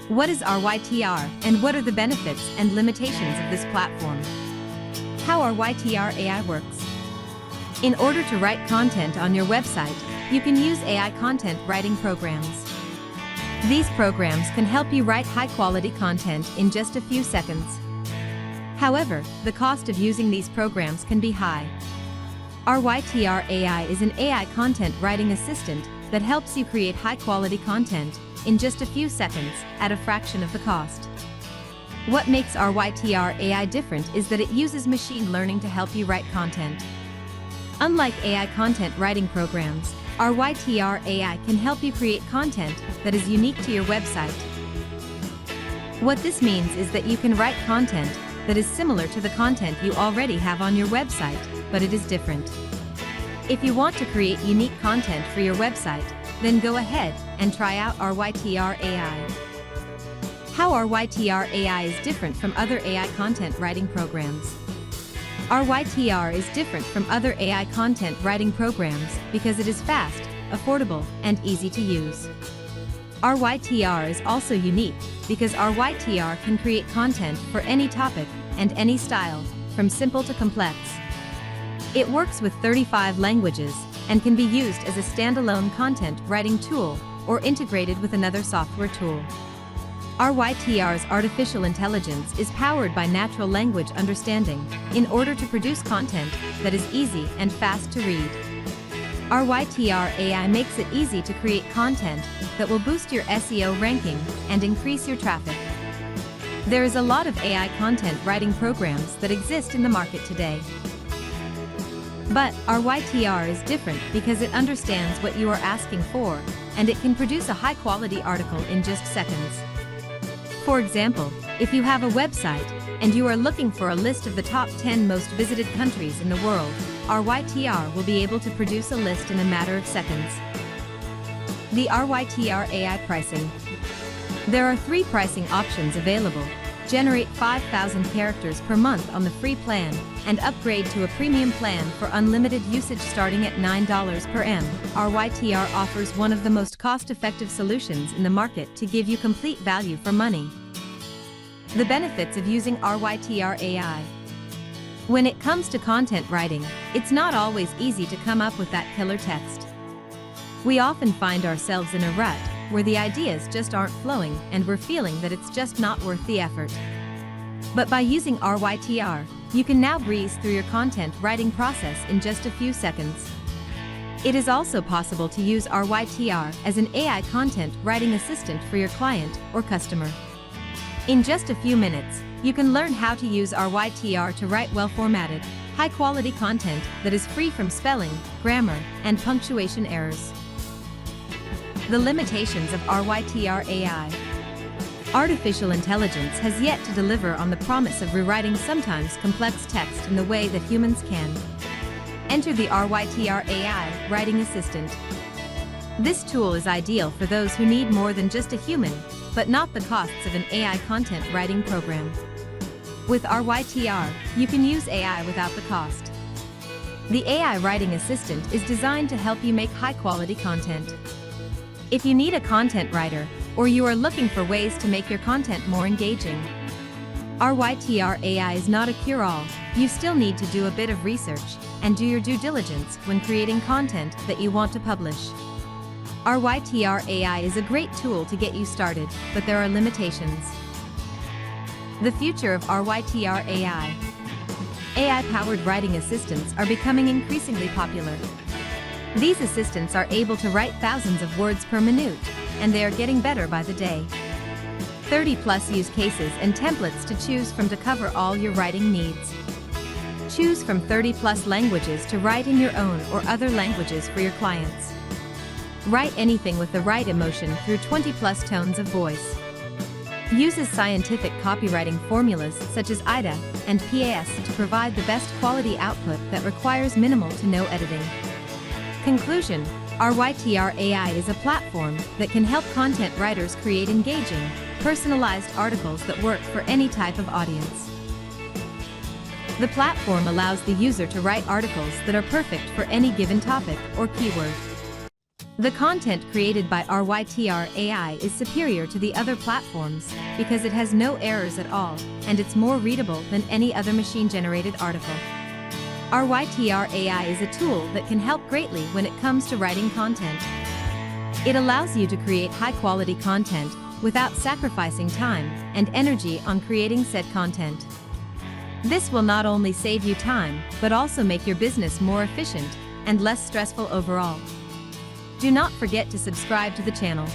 What is Rytr, and what are the benefits and limitations of this platform? How Rytr Ai works. In order to write content on your website, you can use AI content writing programs. These programs can help you write high-quality content in just a few seconds. However, the cost of using these programs can be high. Rytr Ai is an AI content writing assistant that helps you create high-quality content in just a few seconds at a fraction of the cost. What makes Rytr Ai different is that it uses machine learning to help you write content. Unlike AI content writing programs, Rytr Ai can help you create content that is unique to your website. What this means is that you can write content that is similar to the content you already have on your website, but it is different. If you want to create unique content for your website, then go ahead and try out Rytr Ai. How Rytr Ai is different from other AI content writing programs. Rytr is different from other AI content writing programs because it is fast, affordable, and easy to use. Rytr is also unique because Rytr can create content for any topic and any style, from simple to complex. It works with 35 languages and can be used as a standalone content writing tool or integrated with another software tool. Rytr's artificial intelligence is powered by natural language understanding in order to produce content that is easy and fast to read. Rytr Ai makes it easy to create content that will boost your SEO ranking and increase your traffic. There is a lot of AI content writing programs that exist in the market today. But Rytr is different because it understands what you are asking for, and it can produce a high-quality article in just seconds. For example, if you have a website and you are looking for a list of the top 10 most visited countries in the world, Rytr will be able to produce a list in a matter of seconds. The Rytr Ai pricing. There are 3 pricing options available. Generate 5,000 characters per month on the free plan, and upgrade to a premium plan for unlimited usage starting at $9 per m. Rytr offers one of the most cost-effective solutions in the market to give you complete value for money. The benefits of using Rytr Ai. When it comes to content writing, it's not always easy to come up with that killer text. We often find ourselves in a rut where the ideas just aren't flowing and we're feeling that it's just not worth the effort. But by using Rytr, you can now breeze through your content writing process in just a few seconds. It is also possible to use Rytr as an AI content writing assistant for your client or customer. In just a few minutes, you can learn how to use Rytr to write well-formatted, high-quality content that is free from spelling, grammar, and punctuation errors. The limitations of Rytr Ai. Artificial intelligence has yet to deliver on the promise of rewriting sometimes complex text in the way that humans can. Enter the Rytr Ai Writing Assistant. This tool is ideal for those who need more than just a human, but not the costs of an AI content writing program. With Rytr, you can use AI without the cost. The AI Writing Assistant is designed to help you make high-quality content. If you need a content writer, or you are looking for ways to make your content more engaging, Rytr Ai is not a cure-all. You still need to do a bit of research and do your due diligence when creating content that you want to publish. Rytr Ai is a great tool to get you started, but there are limitations. The future of Rytr Ai. AI-powered writing assistants are becoming increasingly popular. These assistants are able to write thousands of words per minute, and they are getting better by the day. 30+ use cases and templates to choose from to cover all your writing needs. Choose from 30+ languages to write in your own or other languages for your clients. Write anything with the right emotion through 20+ tones of voice. Uses scientific copywriting formulas such as IDA and PAS to provide the best quality output that requires minimal to no editing. Conclusion: Rytr Ai is a platform that can help content writers create engaging, personalized articles that work for any type of audience. The platform allows the user to write articles that are perfect for any given topic or keyword. The content created by Rytr Ai is superior to the other platforms because it has no errors at all, and it's more readable than any other machine-generated article. Rytr Ai is a tool that can help greatly when it comes to writing content. It allows you to create high-quality content without sacrificing time and energy on creating said content. This will not only save you time, but also make your business more efficient and less stressful overall. Do not forget to subscribe to the channel.